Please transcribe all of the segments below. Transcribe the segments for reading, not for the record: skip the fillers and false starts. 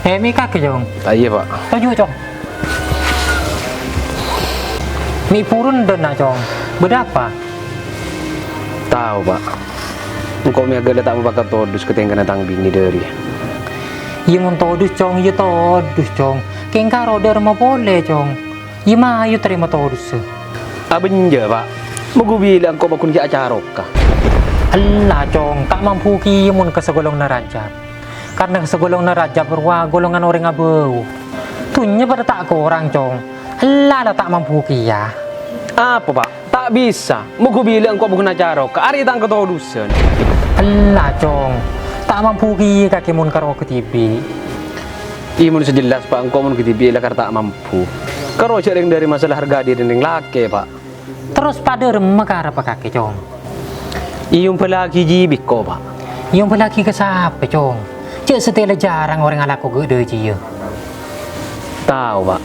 Mi kaki jong. Iya pak. Tujuh jong. Mi purun dona jong. Berapa? Tahu pak. Engkau mi agak letak membakat todus ketinggalan datang bini dari. Iya mun todus jong, iya todus jong. Kengka roda rumah boleh jong. Iya mah ayo terima todus. Abenja pak. Mau bilang kau bakun ki acara kah? Allah jong, tak mampu ki mun ke segolong nerajab. Karena ke segolong nerajab berwa golongan orang abau. Tunya pada tak ke orang jong. Allah lah tak mampu ki ya. Apa pak? Tak bisa. Mau bilang kau bakun acara kah? Ari tang ketodusan. Allah jong, tak mampu ki kaki mun karo ke TV. Imun sejelas pak, engkau mun ketibi lah tak mampu. Karo sering dari masalah harga diri dan laki pak. Terus pada remah kara apa kaki jong? Iyong pelagi jibik ko pak. Yung pelaki ke siapa jong? Cik setela jarang orang alaku gede je. Tahu pak,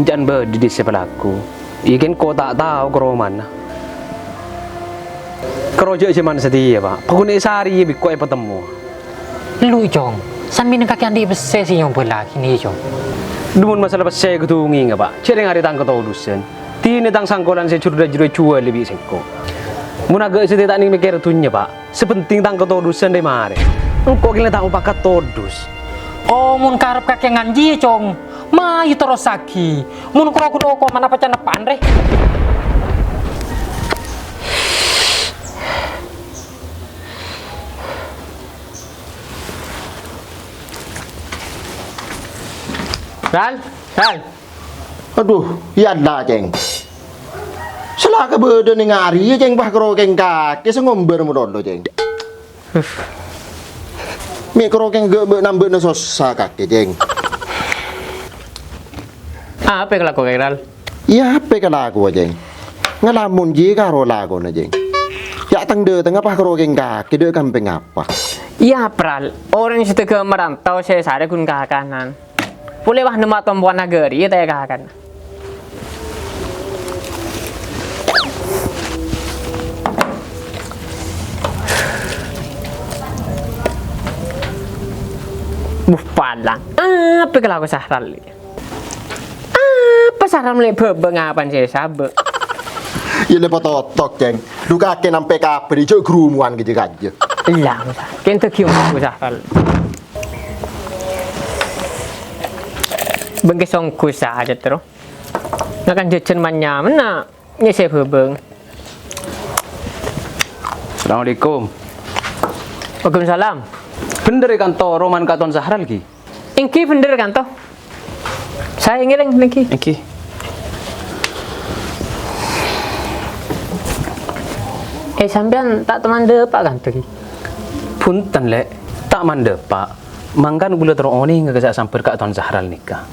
jangan berdiri di sepelaku. Ikan kau tak tahu ke mana. Kerja cuman setia pak. Pengguna sehari jibik ko petemu. Lu jong, sambil kaki andi besar sih yung pelaki ni jong. Dumun masalah pas saya ketungi nggak pak. Cereng hari tang ketaudusan. Tini tang sangkolan saya curda juru cual lebih sengko. Munaga saya tak nih mikir tunya pak. Sepenting tang ketaudusan deh mare. Engkau kira tak upakat todus. Oh mun karep kaki nganji jong. Ma itu terus saki. Mun kro kudo ko mana pacan depan re. Ral. Aduh, iya dah ceng. Selaka beda nih ngari ya ceng bah kerokeng kaki sengomber mudondo ceng. Mi kerokeng gak nambah nasosa kaki ceng. Apa yang laku kairal? Iya apa kalau aku ceng? Ngelamun je karo lagu na ceng. Ya tengde tengah bah kerokeng kaki dek kampeng apa? Iya pral, orang situ ke merantau saya sadar kun kakanan. Boleh wah nama tombuan nagari ya tanya kakan. Pala, apa kalau aku sahral ni? Apa sahral mulai bengapan saya sabe? Ya lepas totok ceng. Lu kaki nampak apa di cok gerumuan gitu aja. Lah, kita kium aku sahral. Bengkesong kusa aja terus. Nakan jajan manya mana nyesep beng. Assalamualaikum. Waalaikumsalam. Bener kan to Roman Katon Sahral ki? Ingki bener kan toh? Saya ingin ingki. Iki. Sampean tak teman depak kan tuh? Punten lek, tak mandep pak. Mangkan gula teroni nggak bisa sampai Katon Sahral nikah.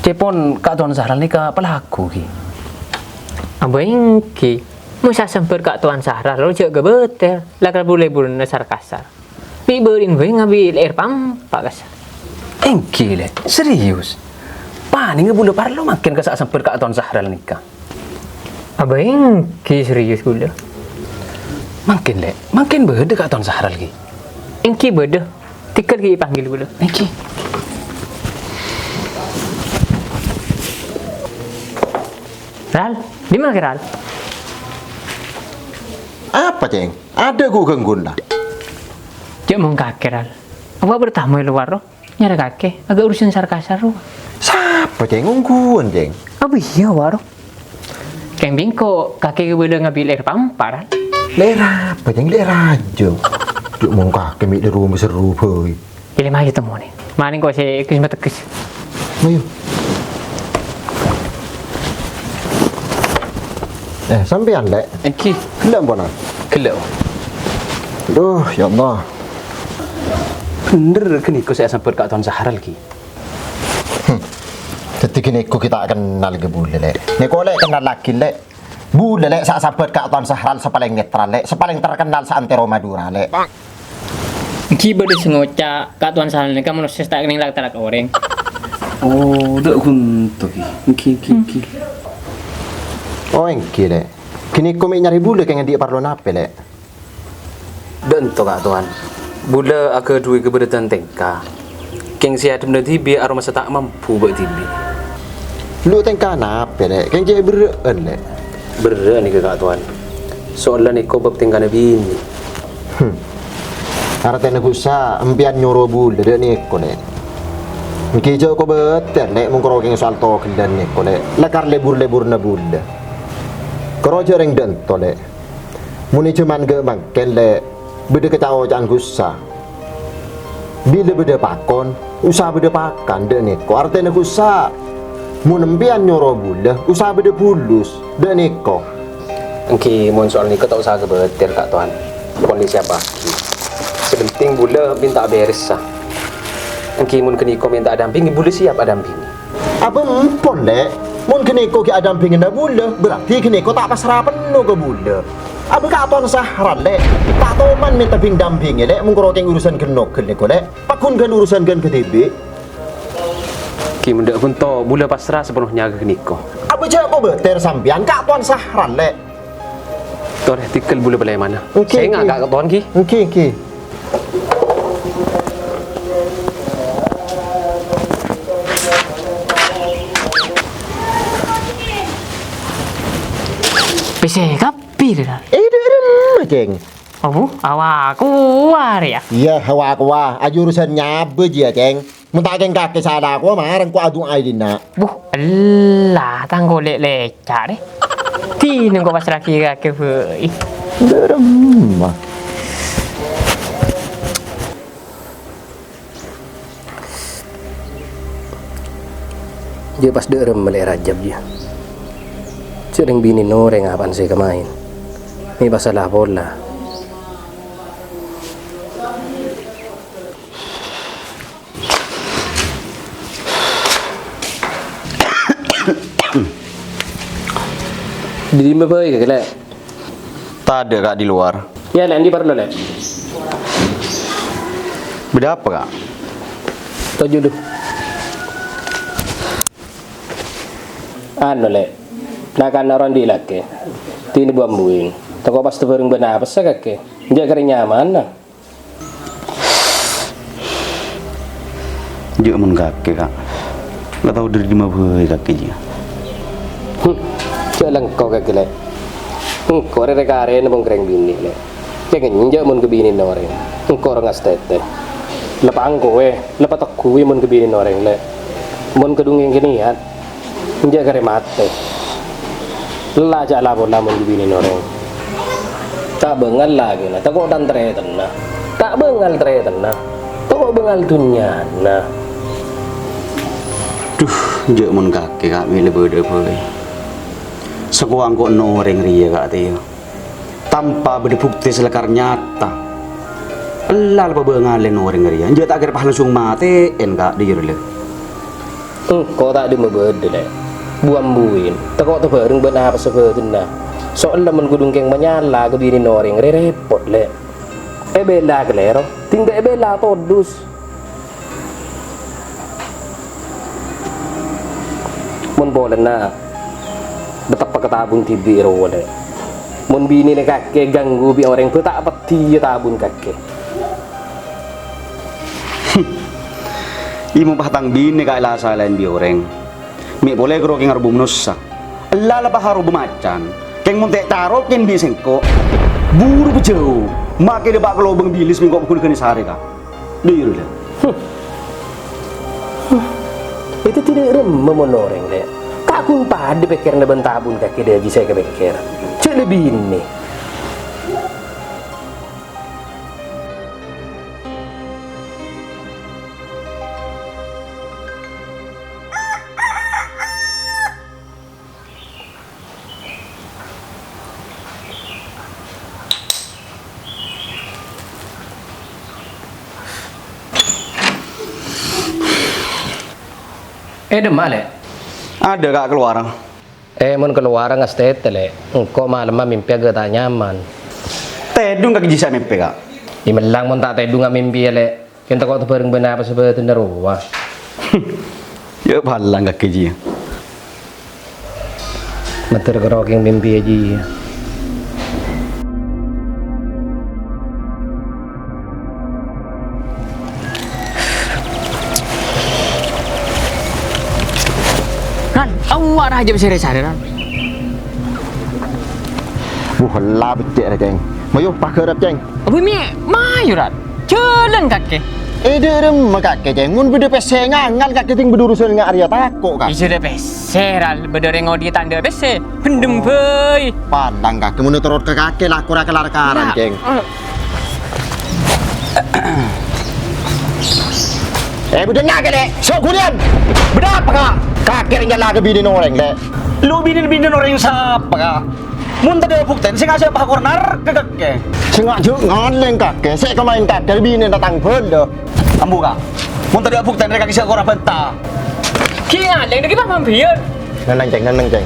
Cepon Katon Sahral nikah pelaku ki. Abang ingki. Musa sampai Kak Tuan Sahral lalu jaga betel. Lakal boleh nasar kasar. Piberin gue ngambil air pampak kasar. Engki lek, serius. Pani nggak boleh parlo makin kesak sampai Katon Sahral nikah. Abang ingki serius gula. Makin lek, makin beda Katon Sahral ki. Ingki beda. Tikar ki panggil gula. Engki. Ral, di mana Ral? Apa ceng? Ada gue gangguan lah. Cek mau kakek Ral. Apa bertamu di luar roh? Nyara kakek, agak urusan sarkasar roh. Siapa ceng? Ungguan ceng. Apa iya waro? Keng bingko kakek boleh ngambil air pampar. Lera apa ceng? Lera aja. Duk mau kakek mi di rumah seru boy. Pilih mah temu nih. Maning kok saya kisah tekis. Ayo. Sampean lek. Engki. Gelap bona. Kelak. Duh, ya Allah. Bener kan ikut saya sampai Katon Sahral ki. Ketika ini kita kenal ke bule lek. Neko lek kenal lagi lek. Bule lek sak sahabat Katon Sahral sepaling netral lek, sepaling terkenal sa antero Madura lek. Ki bade sengoca Kak Tuan Sahral nih kamu noses tak kening lak tarak orang. Oh, dak hunto ki. Engki. Oh, engki lek. Kini kami nyari bule kaya dia parlo nape lek. Dan to Kak Tuan. Bula aku duwe keberatan tengka. Keng si adem nanti bi aroma setak mampu buat tibi. Lu tengah apa lek? Keng je beren lek. Bener nih kak tuan. Soalnya nih kau bab tinggal nabi ini. Artinya gusa empian nyuruh bule dek ni ko lek. Mungkin je ko beter lek mungkro keng soal to kendan ni ko lek. Lekar lebur na bule. Kerojo reng den to lek. Muni cuman ge mangken lek bede ketawa jangan gusa. Bila bede pakon, usah bede pakan dek ni ko. Artinya gusa mun empian nyuruh bule, usah bede bulus dek ni ko. Engki mun soal ni kau tak usah kebetir kak tuan. Kondisi apa? Sebenting bula minta beres sah. Engki mun kini kau minta damping, bula siap damping. Apa empon lek? Mun kene ko ki adam pingin na bule, berarti kene ko tak pasrah penuh ke bule. Apa ka ton sahran lek? Tak tahu man minta ping damping lek mun keng urusan kenok kene ko lek. Pakun kan urusan kan KTB. Ki mendak pun to bula pasrah sepenuhnya ke kini kau. Apa je ko beter sampean ka ton sahran lek? Tuan tikel bula balai mana? Okey, Saya ngak kak tuan ki. Okey. Bisa kapi dah. Derem jeng. Oh, awak kuar ya. Iya hawa ko wa aju urusan nyabe je jeng. Mun tak keng kake salah ko marang ko adu ai dina. Buh, lah tanggo lecak deh. Ti nunggu pasrah kira ke voi. Derem. Dia pas derem melek rajab dia. Sering bini noreng apaan saya kemain. Ini masalah bola. Di mana pergi ke lek? Tak ada kak di luar. Ya lek, di perlu lek. Beda apa kak? Tujuh dulu. Anu lek. Nakan naron di lek. Tini buam buing. Toko pas tu bareng benar apa sih kake? Jaga nyaman nah. Jauh mun kaki kak. Gak tahu dari mana boleh kaki dia. Jalan kau kake lek. Kau rekare nabung kereng bini lek. Jangan jauh mun kebini noreng. Kau orang astete. Lepang kowe, lepas tak kowe mun kebini noreng lek. Mun kedung yang gini ya. Jaga mate. Lelah aja lah bola mun kebini noreng. Tak bengal lagi nah. Tak kau dan tereten nah. Tak bengal tereten nah. Tak kau bengal dunia nah. Jauh mun kaki kak bila beda boleh. Sekuang kok noreng ria kak tiyo. Tanpa berbukti selekar nyata. Allah lepas bengalen noreng ria. Jauh tak kira langsung mati kak dia le. Kau tak ada membeda lek. Buam buin. Tak kau tu bareng benar apa seperti nah. Soalnya mun kudung keng menyala ke bini noreng repot lek. Bela kelero. Tinggal bela todus. Mun boleh na betapa ketabun tibi role. Mun bini ne kake ganggu bi orang tu tak peti tabun kake. Imo patang bini kak lah lain bi orang. Mi boleh kero keng arbum nusa. Allah lepas haru bemacan. Keng muntek taro ken bi sengko. Buru bejauh. Makai debak kelobeng bilis minggu pukul kene sehari kak. Dia le. Itu tidak remem menoreng deh. Kakun padi pikir na bentabun kaki dia saya kepikir. Cek lebih ini. Demak le. Ada kak keluar. Mun keluar ngastet le. Engkau malam mimpi agak tak nyaman. Tedung kak jisa mimpi kak. Imelang mun tak tedung mimpi le. Kita kau tu bareng benar apa seperti neruah. Ya balang kak dia. Mater keroking mimpi aja. Wah raja besar sadar. Buhla becek dah ceng. Mayo pakai rap ceng. Apa mi mayurat? Jalan kaki. Derem makake ceng. Mun bede pese ngangal kake ting bedurusan ngak Arya takok kak. Isu dah peseral bedere ngodi tanda pese. Hendem boy. Pandang kake mun turut ke kake laku ra kelar karan ceng. Bede ngake dek. Sok kulian. Berapa kak? Kake nyala ke bini noreng dek. Lu bini orang siapa kak? Mun tadi bukten sing ngasih pak kornar ke. Sengak juk ngaleng kake. Sek kemain kake bini datang benda. Ambu kak. Mun tadi bukten mereka kisah korang bentah. Ki ngaleng lagi pak mampir. Neneng ceng.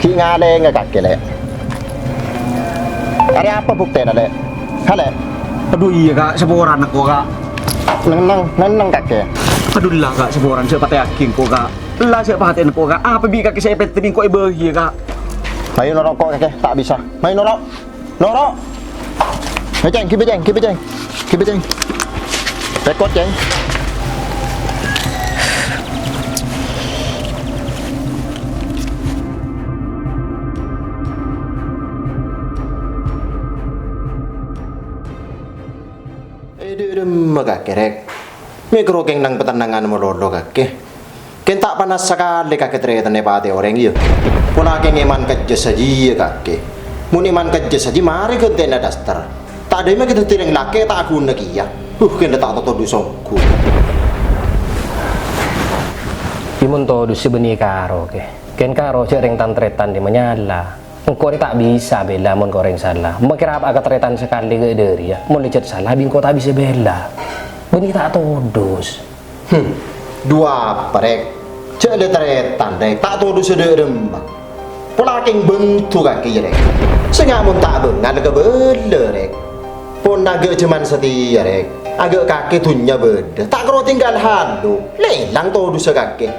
Ki ngaleng ke kake lek. Ada apa bukti ada lek? Hale. Aduh iya kak, sebuah anak kok kak. Neneng kake. Aduh lah kak, sebuah orang siapa yakin kok kak. Lah siapa hati kok kak. Apa bi kaki saya penting kok ibahi kak. Main norok kok kake, tak bisa. Main norok. Hei ceng, kipe ceng. Rekod ceng. Kake rek. Mikro keng nang petenangan melolo kake. Ken tak panas sekali kake ternyata nepati orang iya. Puna keng iman kerja saja kake. Mun iman kerja saja mari ke tenda dasar. Tak ada yang kita tireng laki tak aku nak iya. Kena tak tahu dusongku. Imun to du sebeni karo ke. Ken karo cereng tantretan di menyala. Engkau ni tak bisa bela mun koreng salah. Makira apa ketretan sekali ke dari ya. Mun lecet salah bingko tak bisa bela. Beni tak todus. Dua apa rek? Cek le tretan rek tak tahu dus derem. Pola keng bentuk kaki rek. Sengamun tak bengal ke bela rek. Pun agak cuman setia rek. Agak kaki tunya beda. Tak kero tinggal halu. Lelang tahu dus kaki.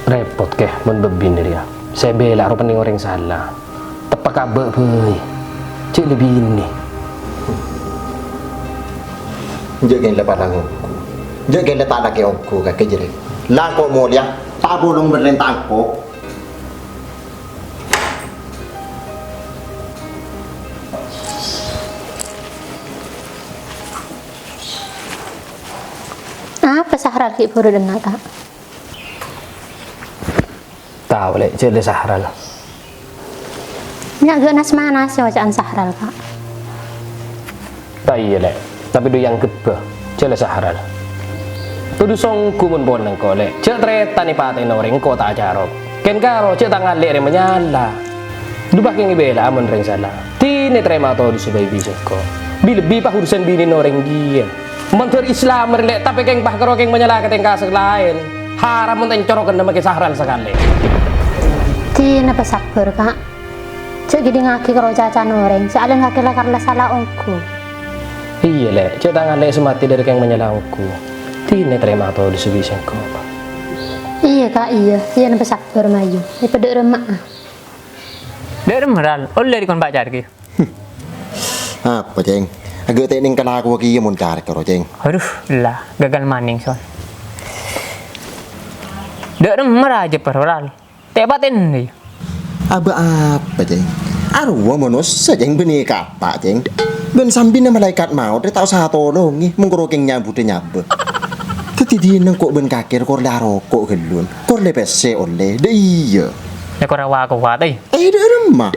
Repot ke mun bebin dia. Saya bela rupanya orang salah. Tepak kabel beuy. Cik lebih ini. Jaga lepas langku. Jaga letak lagi ongku kaki jerek. Langkau mulia. Tak bolong berlentang kok. Apa sahral ki puru dengar kak? Tahu lek cik le sahral. Nyak gak nas mana sih wajaan sahral kak? Tak iya lek. Tapi do yang kebah. Cik le sahral. Tudu songku mun bon nang kole. Cik tretan ni paten orang ko tak ajarok. Ken karo cik tangan lek menyala. Du baking ibela mun reng salah. Tine terima to di sebai bisik ko. Lebih pak urusan bini orang dia. Mentur Islam relek tapi keng pak karo keng menyala ke tengkas lain. Haram mun tencorokan nama ke sahral sekali. Tina pesakber kak. Cek gini ngaki karo cacan orang. Soalnya ngaki lah karena salah ongku. Iya lek, cik tangan lek semati dari keng menyala aku. Tine terima to di sebai bisik ko. Iya kak iya. Iya na pesakber maju. Ini pedek remak. Dek meral. Oleh di kon bacar ki. Apa ceng? Agak tekning kena aku lagi mun cari karo ceng. Aduh lah gagal maning son. Dek meraja peroral. Tepatin ni. Apa ceng? Arwah manusia sejeng beni kata ceng. Ben sambin malaikat maut dia tahu satu longi mengkroking nyambut nyabe. Tadi nang kok ben kakir kor larokok gelun. Kor lepese oleh de iya. Ya kau rawa aku watai. De remah.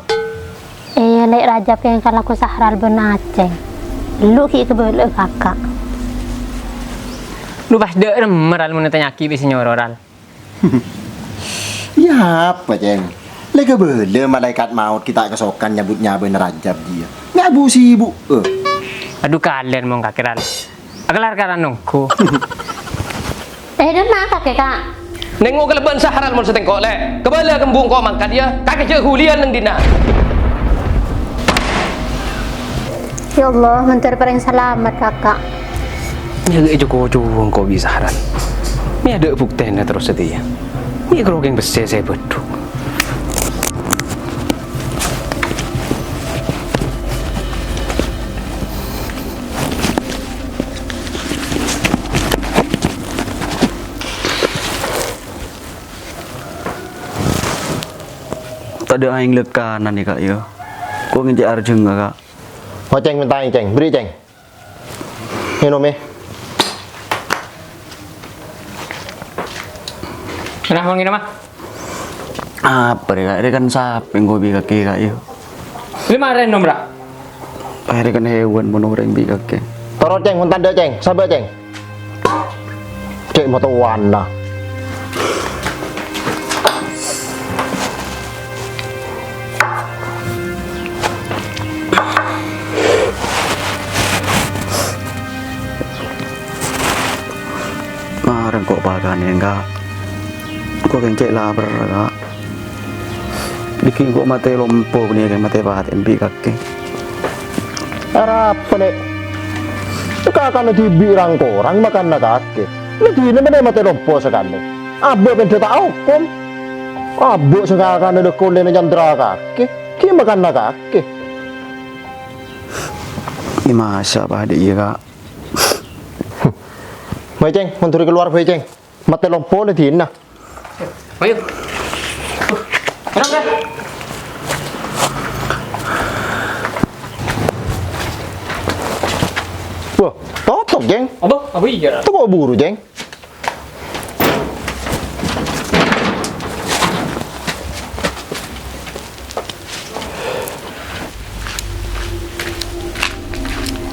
Lek raja pengen kalau aku sahral benaceng. Lu ki kebele kakak. Lu pas dek meral mun tanya ki bisi nyororal. Ya apa ceng? Lega bele malaikat maut kita kesokan nyabut nyabe nerajab dia. Ngabu sibuk. Aduh kalian mau kakiran. Agelar karan nungku. Dan mana kakek kak? Nengok keleban sahral mun setengkok lek. Kebala kembung kok mangkat dia. Kakek cek hulian nang dina. Ya Allah, mentur paling selamat kakak. Nyaga joko juang kok bisa sahral. Ni ada buktinya terus setia. Ni kerogeng besar saya beduk. tak ada aing lekanan nih kak yo. Kok nginjak arjeng kak? Mau ceng minta ceng, beri ceng. Minum ya. Kenapa ngene mah? Apa deh kak? Ini kan sapi gue kaki kak yo. Lima ren nomra. Ini kan hewan mau orang kaki. Toro ceng, mun tanda ceng, sabar ceng. Cek moto warna. Marang kok bagan enggak. Kok kencek lapar kak. Bikin kok mati lompo nih kayak mati batin kaki. Era apa nek? Kakak dibirang korang makan kaki. Nanti ini mana mati lompo sekali. Abu benda tak hukum. Abu sekarang ada kulen jandra kaki. Kia makan kaki. Ini masa apa adik ya kak? Baik ceng, menteri keluar baik ceng. Mati lompo nanti nah. Ayo. Kenapa? Wah, totok ceng. Apa iya? Itu kok buru ceng.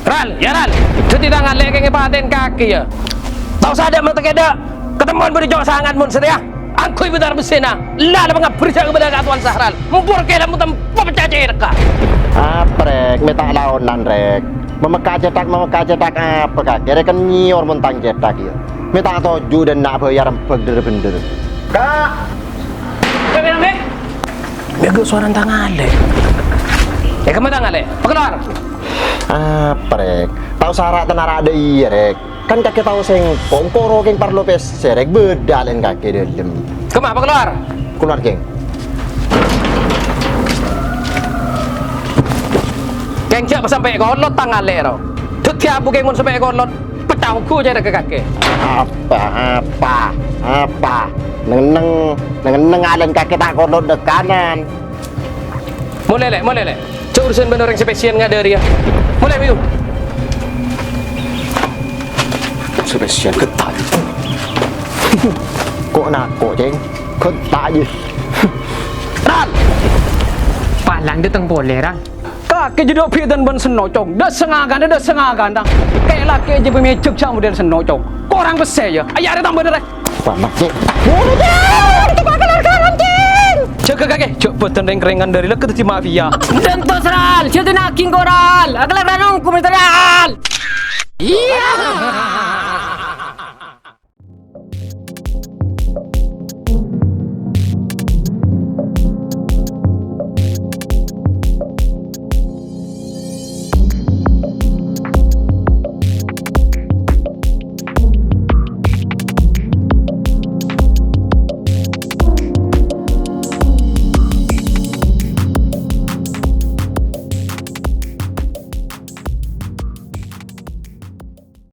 Ral, ya Ral. Cuti tangan lagi ngepaten kaki ya. Tahu saja mata keda. Ketemuan berjauh sangat mun setia. Angkui bentar besena. Lah ada berjaga kepada Tuan Sahral. Mumpur ke dalam tempat pecah ka. Rek, minta laonan rek. Memekak cetak apa kak? Kira kan nyior mentang cetak ya. Minta toju dan nak bayar bener-bener. Kak, Kenapa nih? Bego suara tangan le. Kamu tangan le. Keluar. Rek? Tahu syarat tenar ada iya rek. Kan kakek tahu sing pongkoro keng parlo pes serek bedalen kakek dalam. Kemana keluar? Keluar keng. Keng siapa sampai kolot tangan le ro. Tiap bukan mun sampai kolot petang ku jadi ke kaki. Apa? Neng alen kakek tak kolot dek kanan. Mulai le. Cuk urusan bener yang spesial nggak dari ya. Mulai biu. Spesial ketat. Kok nak kok ceng? Ketak je. Ral. Palang dia teng boleh ran. Kaki jadi pidan ban senocong. Dah sengagan dah. Kayak laki aja pemecuk sama model senocong. Korang besar ya. Ayah ada tambah derek. Panak ceng. Cek kakek. Cek betul yang keringan dari lek ke mafia. Tentu seral, siapa nak king koral? Agak ranong kumiterial. Iya.